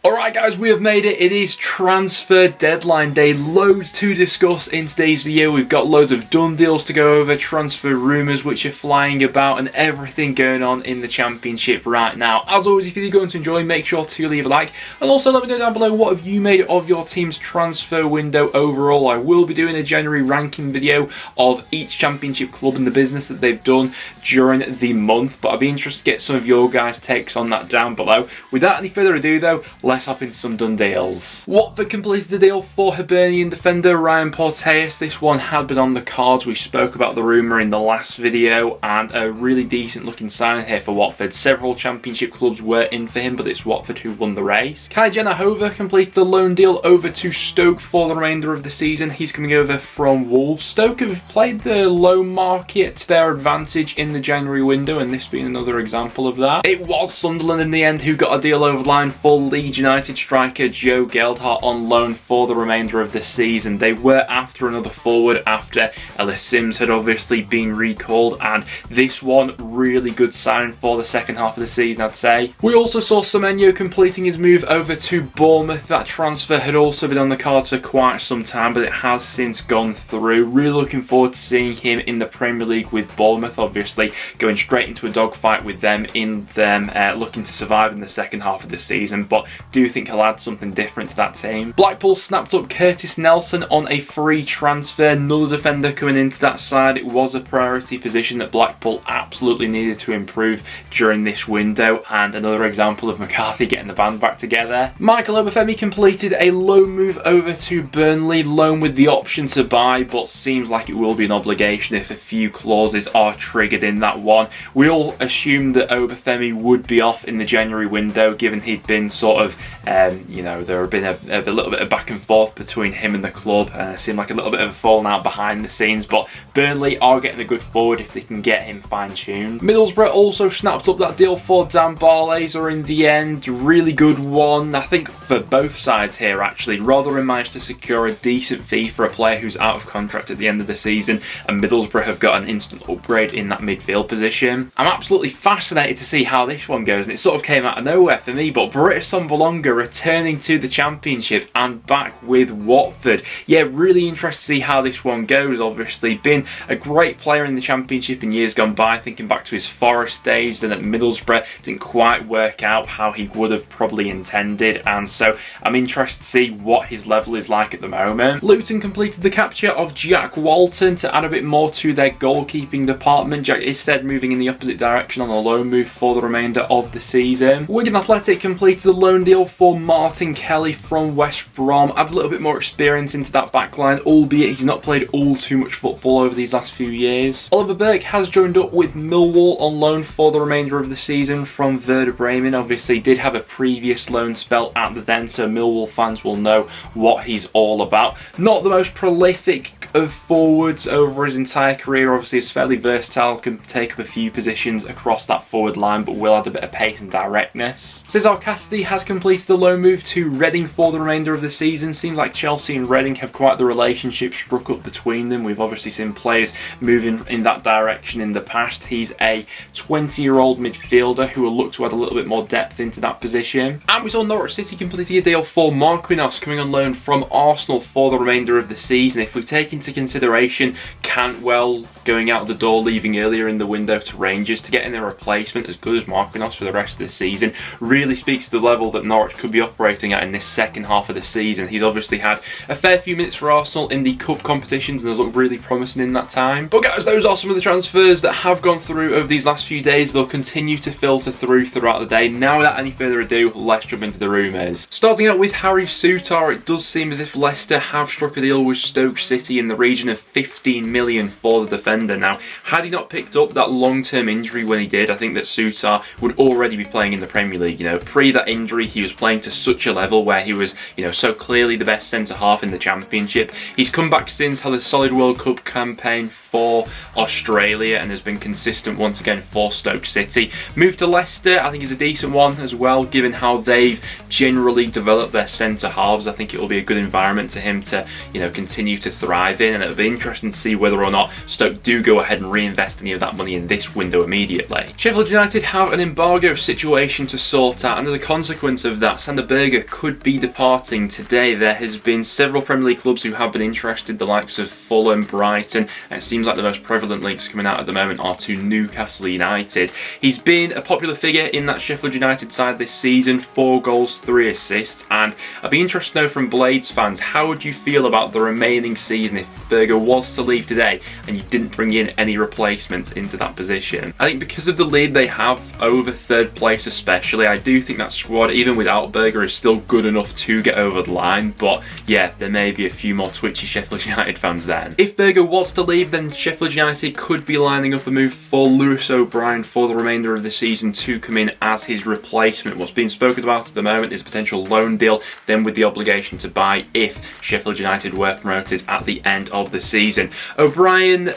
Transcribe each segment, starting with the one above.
Alright guys, we have made it. It is transfer deadline day. Loads to discuss in today's video. We've got loads of done deals to go over, transfer rumours which are flying about, and everything going on in the championship right now. As always, if you're going to enjoy, make sure to leave a like, and also let me know down below what have you made of your team's transfer window overall. I will be doing a January ranking video of each championship club and the business that they've done during the month, but I'd be interested to get some of your guys' takes on that down below. Without any further ado though, let's hop into some done deals. Watford completed the deal for Hibernian defender Ryan Porteous. This one had been on the cards. We spoke about the rumour in the last video, and a really decent looking signing here for Watford. Several championship clubs were in for him, but it's Watford who won the race. Kai Jenahova completed the loan deal over to Stoke for the remainder of the season. He's coming over from Wolves. Stoke have played the loan market to their advantage in the January window, and this being another example of that. It was Sunderland in the end who got a deal over the line for Leeds United striker Joe Geldhart on loan for the remainder of the season. They were after another forward after Ellis Sims had obviously been recalled, and this one really good sign for the second half of the season, I'd say. We also saw Semenyo completing his move over to Bournemouth. That transfer had also been on the cards for quite some time, but it has since gone through. Really looking forward to seeing him in the Premier League with Bournemouth, obviously going straight into a dogfight with them looking to survive in the second half of the season, but do think he'll add something different to that team. Blackpool snapped up Curtis Nelson on a free transfer. Another defender coming into that side. It was a priority position that Blackpool absolutely needed to improve during this window, and another example of McCarthy getting the band back together. Michael Obafemi completed a loan move over to Burnley, loan with the option to buy, but seems like it will be an obligation if a few clauses are triggered in that one. We all assumed that Obafemi would be off in the January window, given he'd been sort of there had been a little bit of back and forth between him and the club, and it seemed like a little bit of a falling out behind the scenes, but Burnley are getting a good forward if they can get him fine-tuned. Middlesbrough also snapped up that deal for Dan Barlaser in the end. Really good one, I think, for both sides here actually. Rotherham managed to secure a decent fee for a player who's out of contract at the end of the season, and Middlesbrough have got an instant upgrade in that midfield position. I'm absolutely fascinated to see how this one goes, and it sort of came out of nowhere for me, but Britt Sombolonga returning to the Championship and back with Watford. Yeah, really interested to see how this one goes. Obviously been a great player in the Championship in years gone by, thinking back to his Forest days, then at Middlesbrough didn't quite work out how he would have probably intended, and so I'm interested to see what his level is like at the moment. Luton completed the capture of Jack Walton to add a bit more to their goalkeeping department. Jack Isted moving in the opposite direction on a loan move for the remainder of the season. Wigan Athletic completed the loan deal for Martin Kelly from West Brom. Adds a little bit more experience into that backline, albeit he's not played all too much football over these last few years. Oliver Berge has joined up with Millwall on loan for the remainder of the season from Werder Bremen. Obviously did have a previous loan spell at the Den, so Millwall fans will know what he's all about. Not the most prolific of forwards over his entire career. Obviously is fairly versatile, can take up a few positions across that forward line, but will add a bit of pace and directness. Cesar Cassidy has completed the loan move to Reading for the remainder of the season. Seems like Chelsea and Reading have quite the relationship struck up between them. We've obviously seen players moving in that direction in the past. He's a 20-year-old midfielder who will look to add a little bit more depth into that position. And we saw Norwich City completing a deal for Marquinhos coming on loan from Arsenal for the remainder of the season. If we take into consideration Cantwell going out the door, leaving earlier in the window to Rangers, to get in a replacement as good as Marquinhos for the rest of the season really speaks to the level that Norwich could be operating at in this second half of the season. He's obviously had a fair few minutes for Arsenal in the cup competitions and has looked really promising in that time. But guys, those are some of the transfers that have gone through over these last few days. They'll continue to filter through throughout the day. Now, without any further ado, let's jump into the rumours. Starting out with Harry Souttar, it does seem as if Leicester have struck a deal with Stoke City in the region of 15 million for the defender. Now, had he not picked up that long-term injury when he did, I think that Souttar would already be playing in the Premier League. Pre that injury, he was playing to such a level where he was, so clearly the best centre-half in the Championship. He's come back since, had a solid World Cup campaign for Australia and has been consistent once again for Stoke City. Moved to Leicester, I think is a decent one as well, given how they've generally developed their centre-halves. I think it will be a good environment to him to, continue to thrive in, and it'll be interesting to see whether or not Stoke do go ahead and reinvest any of that money in this window immediately. Sheffield United have an embargo situation to sort out, and as a consequence of that, Sander Berge could be departing today. There has been several Premier League clubs who have been interested, the likes of Fulham, Brighton, and it seems like the most prevalent links coming out at the moment are to Newcastle United. He's been a popular figure in that Sheffield United side this season, 4 goals, 3 assists, and I'd be interested to know from Blades fans, how would you feel about the remaining season if Berge was to leave today and you didn't bring in any replacements into that position? I think because of the lead they have over third place especially, I do think that squad, even without Berge, is still good enough to get over the line, but yeah, there may be a few more twitchy Sheffield United fans then. If Berge was to leave, then Sheffield United could be lining up a move for Lewis O'Brien for the remainder of the season to come in as his replacement. What's being spoken about at the moment is a potential loan deal, then with the obligation to buy if Sheffield United were promoted at the end of the season. O'Brien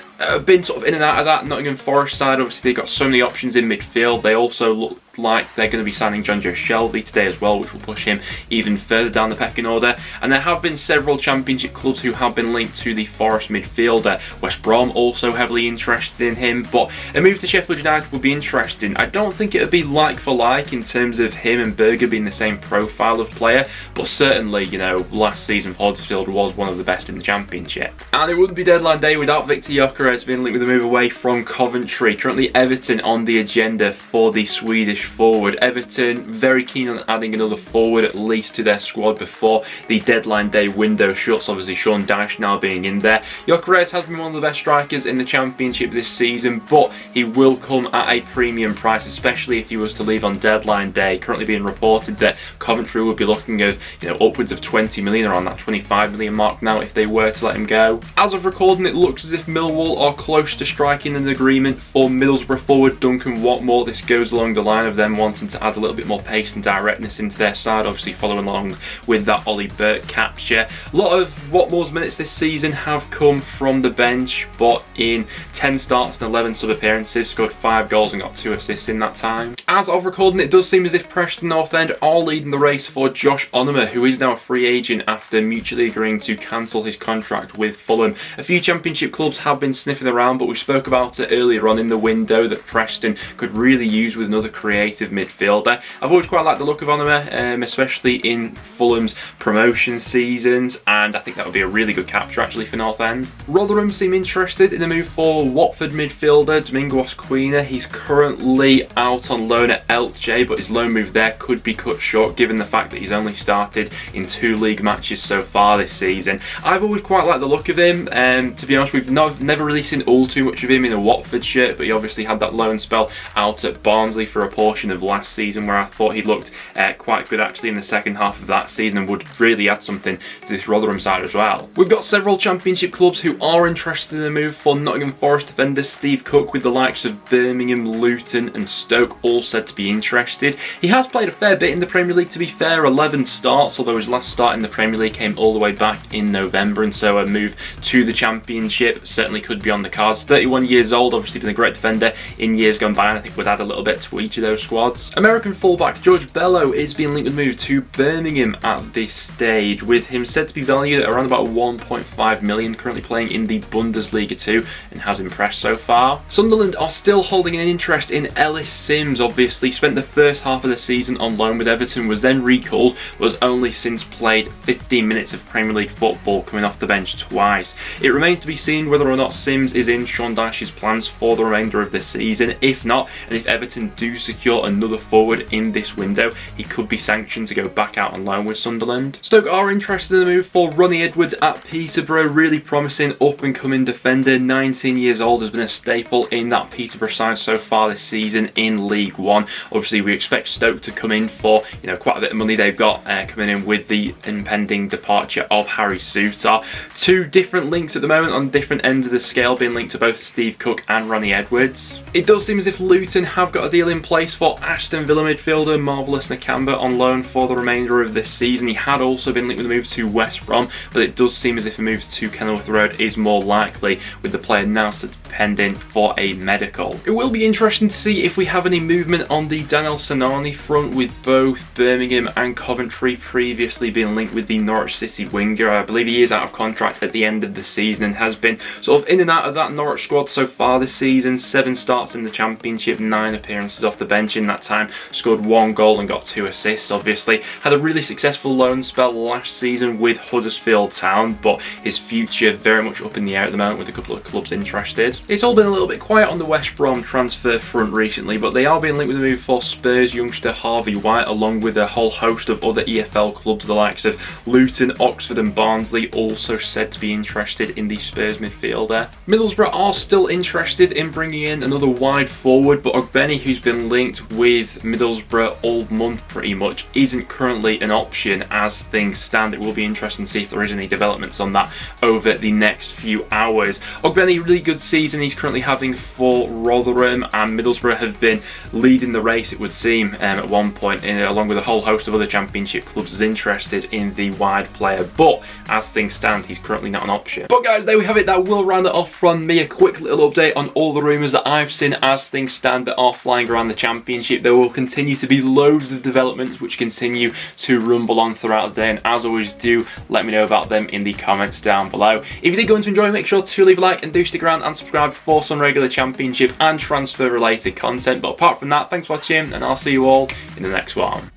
been sort of in and out of that Nottingham Forest side. Obviously they've got so many options in midfield. They also look like they're going to be signing John Joe Shelby today as well, which will push him even further down the pecking order. And there have been several Championship clubs who have been linked to the Forest midfielder. West Brom also heavily interested in him, but a move to Sheffield United would be interesting. I don't think it would be like for like in terms of him and Berge being the same profile of player, but certainly, you know, last season Huddersfield was one of the best in the Championship. And it wouldn't be deadline day without Viktor Gyokeres being linked with a move away from Coventry. Currently Everton on the agenda for the Swedish forward. Everton very keen on adding another forward at least to their squad before the deadline day window shuts. Obviously Sean Dyche now being in there. Gyokeres has been one of the best strikers in the Championship this season, but he will come at a premium price, especially if he was to leave on deadline day. Currently being reported that Coventry would be looking at, you know, upwards of 20 million, around that 25 million mark now if they were to let him go. As of recording, it looks as if Millwall are close to striking an agreement for Middlesbrough forward Duncan Watmore. This goes along the line of them wanting to add a little bit more pace and directness into their side, obviously following along with that Ollie Burke capture. A lot of Watmore's minutes this season have come from the bench, but in 10 starts and 11 sub appearances, scored 5 goals and got 2 assists in that time. As of recording, it does seem as if Preston North End are leading the race for Josh Onomah, who is now a free agent after mutually agreeing to cancel his contract with Fulham. A few Championship clubs have been sniffing around, but we spoke about it earlier on in the window that Preston could really use with another creative midfielder. I've always quite liked the look of Onomah, especially in Fulham's promotion seasons, and I think that would be a really good capture actually for North End. Rotherham seem interested in a move for Watford midfielder Domingo Asquina. He's currently out on loan at Elche, but his loan move there could be cut short given the fact that he's only started in 2 league matches so far this season. I've always quite liked the look of him, and to be honest, we've never really seen all too much of him in a Watford shirt, but he obviously had that loan spell out at Barnsley for a portion of last season where I thought he looked quite good actually in the second half of that season and would really add something to this Rotherham side as well. We've got several Championship clubs who are interested in a move for Nottingham Forest defender Steve Cook, with the likes of Birmingham, Luton and Stoke all said to be interested. He has played a fair bit in the Premier League, to be fair, 11 starts, although his last start in the Premier League came all the way back in November, and so a move to the Championship certainly could be on the cards. 31 years old, obviously been a great defender in years gone by, and I think would add a little bit to each of those squads. American fullback George Bello is being linked with a move to Birmingham at this stage, with him said to be valued at around about 1.5 million, currently playing in the Bundesliga 2 and has impressed so far. Sunderland are still holding an interest in Ellis Sims. Obviously spent the first half of the season on loan with Everton, was then recalled, was only since played 15 minutes of Premier League football, coming off the bench twice. It remains to be seen whether or not Sims is in Sean Dyche's plans for the remainder of the season. If not, and if Everton do secure another forward in this window, he could be sanctioned to go back out on loan with Sunderland. Stoke are interested in the move for Ronnie Edwards at Peterborough. Really promising up and coming defender, 19 years old, has been a staple in that Peterborough side so far this season in League One. Obviously we expect Stoke to come in for, you know, quite a bit of money they've got coming in with the impending departure of Harry Souttar. 2 different links at the moment on different ends of the scale, being linked to both Steve Cook and Ronnie Edwards. It does seem as if Luton have got a deal in place for Aston Villa midfielder Marvelous Nakamba on loan for the remainder of this season. He had also been linked with a move to West Brom, but it does seem as if a move to Kenilworth Road is more likely, with the player now set pending for a medical. It will be interesting to see if we have any movement on the Daniel Sanani front, with both Birmingham and Coventry previously being linked with the Norwich City winger. I believe he is out of contract at the end of the season and has been sort of in and out of that Norwich squad so far this season. 7 starts in the Championship, 9 appearances off the bench. mention that time, scored 1 goal and got 2 assists obviously. Had a really successful loan spell last season with Huddersfield Town, but his future very much up in the air at the moment with a couple of clubs interested. It's all been a little bit quiet on the West Brom transfer front recently, but they are being linked with a move for Spurs youngster Harvey White, along with a whole host of other EFL clubs, the likes of Luton, Oxford and Barnsley, also said to be interested in the Spurs midfielder. Middlesbrough are still interested in bringing in another wide forward, but Ogbeni, who's been linked with Middlesbrough all month pretty much, isn't currently an option as things stand. It will be interesting to see if there is any developments on that over the next few hours. Ogbeni, really good season he's currently having for Rotherham, and Middlesbrough have been leading the race, it would seem, at one point, along with a whole host of other Championship clubs is interested in the wide player, but as things stand he's currently not an option. But guys, there we have it. That will round it off from me. A quick little update on all the rumours that I've seen as things stand that are flying around the Championship. There will continue to be loads of developments which continue to rumble on throughout the day, and as always, do let me know about them in the comments down below. If you did go on to enjoy, make sure to leave a like and do stick around and subscribe for some regular Championship and transfer related content. But apart from that, thanks for watching and I'll see you all in the next one.